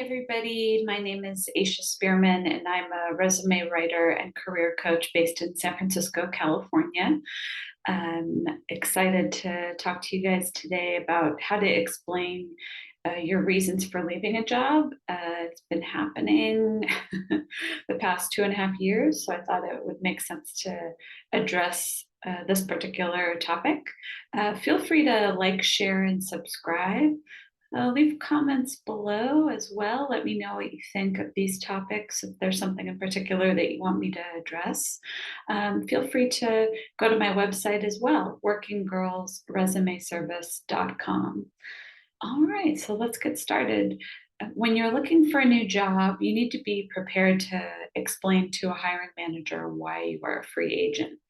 everybody. My name is Aisha Spearman, and I'm a resume writer and career coach based in San Francisco, California. I'm excited to talk to you guys today about how to explain your reasons for leaving a job. It's been happening the past 2.5 years, so I thought it would make sense to address this particular topic. Feel free to like, share, and subscribe. Leave comments below as well. Let me know what you think of these topics. If there's something in particular that you want me to address, feel free to go to my website as well, workinggirlsresumeservice.com. All right, so let's get started. When you're looking for a new job, you need to be prepared to explain to a hiring manager why you are a free agent.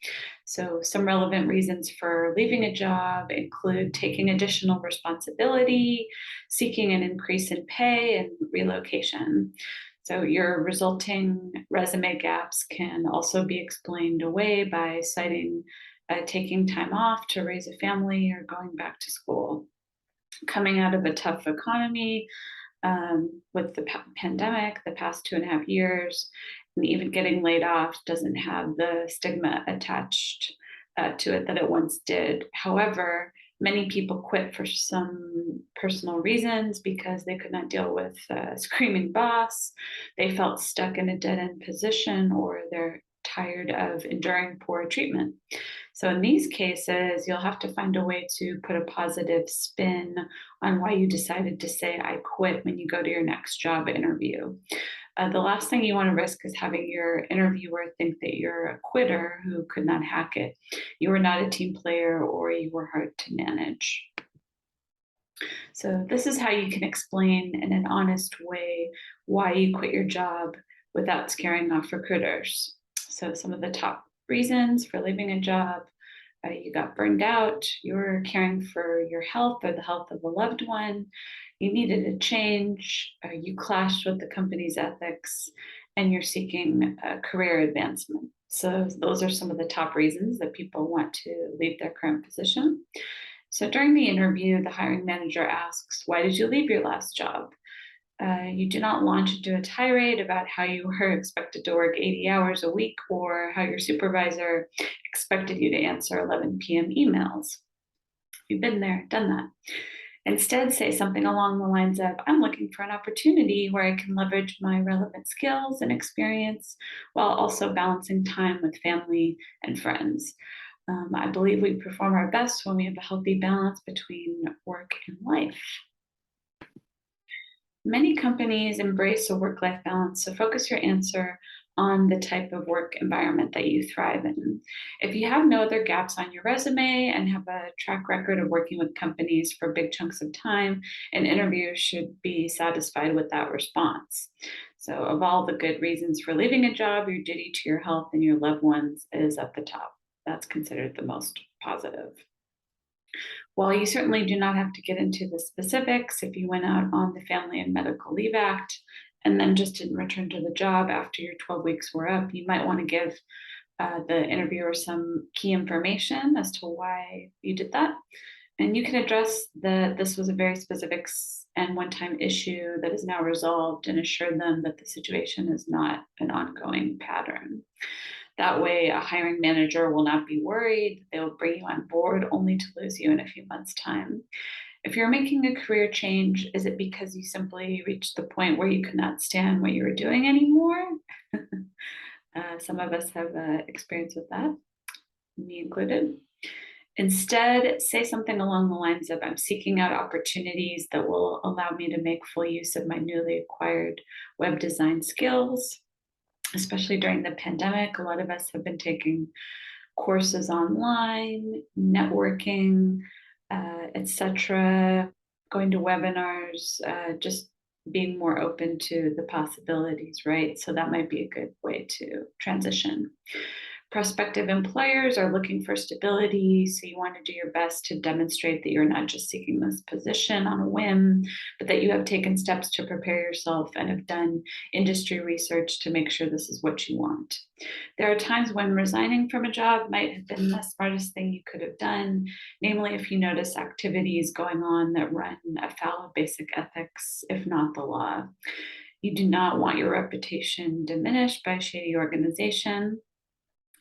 So, some relevant reasons for leaving a job include taking additional responsibility, seeking an increase in pay, and relocation. So, your resulting resume gaps can also be explained away by citing taking time off to raise a family or going back to school. Coming out of a tough economy, with the pandemic, the past 2.5 years, and even getting laid off doesn't have the stigma attached to it that it once did. However, many people quit for some personal reasons because they could not deal with a screaming boss, they felt stuck in a dead end position, or they're tired of enduring poor treatment. So, in these cases, you'll have to find a way to put a positive spin on why you decided to say, I quit, when you go to your next job interview. The last thing you want to risk is having your interviewer think that you're a quitter who could not hack it. You were not a team player, or you were hard to manage. So, this is how you can explain in an honest way why you quit your job without scaring off recruiters. So, some of the top reasons for leaving a job: you got burned out, you were caring for your health or the health of a loved one, you needed a change, you clashed with the company's ethics, and you're seeking career advancement. So, those are some of the top reasons that people want to leave their current position. So, during the interview, the hiring manager asks, why did you leave your last job? You do not launch into a tirade about how you were expected to work 80 hours a week, or how your supervisor expected you to answer 11 p.m. emails. You've been there, done that. Instead, say something along the lines of, I'm looking for an opportunity where I can leverage my relevant skills and experience while also balancing time with family and friends. I believe we perform our best when we have a healthy balance between work and life. Many companies embrace a work-life balance, so focus your answer on the type of work environment that you thrive in. If you have no other gaps on your resume and have a track record of working with companies for big chunks of time, an interviewer should be satisfied with that response. So, of all the good reasons for leaving a job, your duty to your health and your loved ones is at the top. That's considered the most positive. While you certainly do not have to get into the specifics, if you went out on the Family and Medical Leave Act and then just didn't return to the job after your 12 weeks were up, you might want to give the interviewer some key information as to why you did that. And you can address that this was a very specific and one-time issue that is now resolved, and assure them that the situation is not an ongoing pattern. That way, a hiring manager will not be worried. They'll bring you on board only to lose you in a few months' time. If you're making a career change, is it because you simply reached the point where you could not stand what you were doing anymore? Some of us have experience with that, me included. Instead, say something along the lines of, I'm seeking out opportunities that will allow me to make full use of my newly acquired web design skills. Especially during the pandemic, a lot of us have been taking courses online, networking, etc., going to webinars, just being more open to the possibilities, right? So that might be a good way to transition. Prospective employers are looking for stability, so you want to do your best to demonstrate that you're not just seeking this position on a whim, but that you have taken steps to prepare yourself and have done industry research to make sure this is what you want. There are times when resigning from a job might have been the smartest thing you could have done, namely if you notice activities going on that run afoul of basic ethics, if not the law. You do not want your reputation diminished by a shady organization.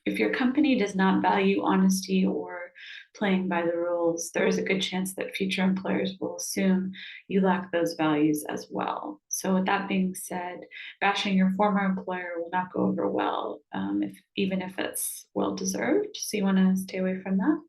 If your company does not value honesty or playing by the rules, there is a good chance that future employers will assume you lack those values as well. So, with that being said, bashing your former employer will not go over well, even if it's well deserved. So, you want to stay away from that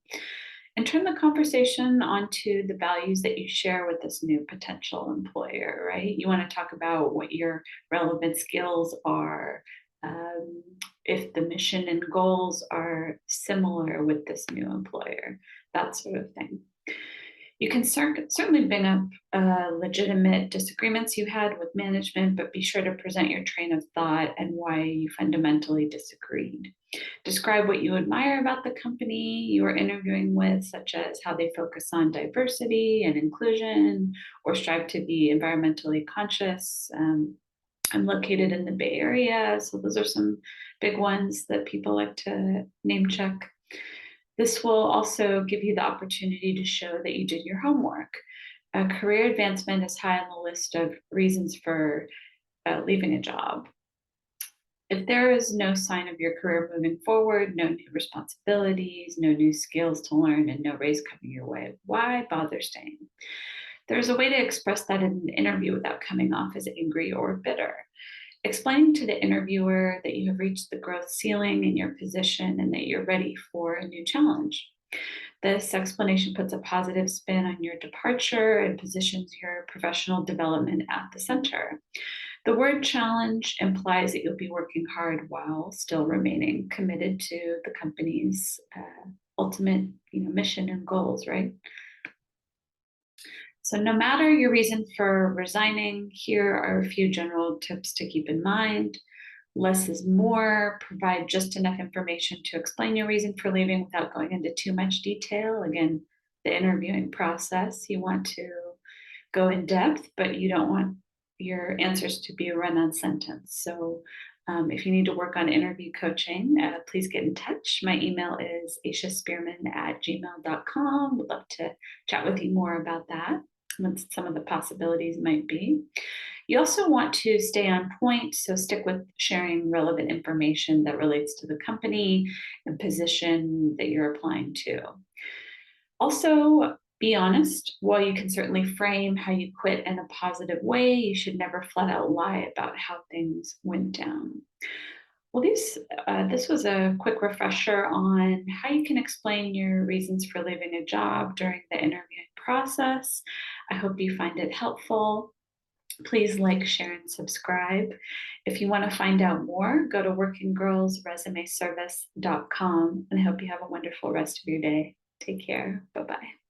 and turn the conversation onto the values that you share with this new potential employer, right? You want to talk about what your relevant skills are, um, if the mission and goals are similar with this new employer, that sort of thing. You can certainly bring up legitimate disagreements you had with management, but be sure to present your train of thought and why you fundamentally disagreed. Describe what you admire about the company you are interviewing with, such as how they focus on diversity and inclusion or strive to be environmentally conscious. I'm located in the Bay Area, so those are some big ones that people like to name check. This will also give you the opportunity to show that you did your homework. Career advancement is high on the list of reasons for leaving a job. If there is no sign of your career moving forward, no new responsibilities, no new skills to learn, and no raise coming your way, why bother staying? There's a way to express that in an interview without coming off as angry or bitter. Explaining to the interviewer that you have reached the growth ceiling in your position and that you're ready for a new challenge. This explanation puts a positive spin on your departure and positions your professional development at the center. The word challenge implies that you'll be working hard while still remaining committed to the company's ultimate mission and goals, right? So, no matter your reason for resigning, here are a few general tips to keep in mind. Less is more. Provide just enough information to explain your reason for leaving without going into too much detail. Again, the interviewing process, you want to go in depth, but you don't want your answers to be a run on sentence. So, if you need to work on interview coaching, please get in touch. My email is aishaspearman@gmail.com. Would love to chat with you more about that, what some of the possibilities might be. You also want to stay on point, so stick with sharing relevant information that relates to the company and position that you're applying to. Also, be honest. While you can certainly frame how you quit in a positive way, you should never flat out lie about how things went down. Well, this was a quick refresher on how you can explain your reasons for leaving a job during the interviewing process. I hope you find it helpful. Please like, share, and subscribe. If you want to find out more, go to workinggirlsresumeservice.com, and I hope you have a wonderful rest of your day. Take care. Bye bye.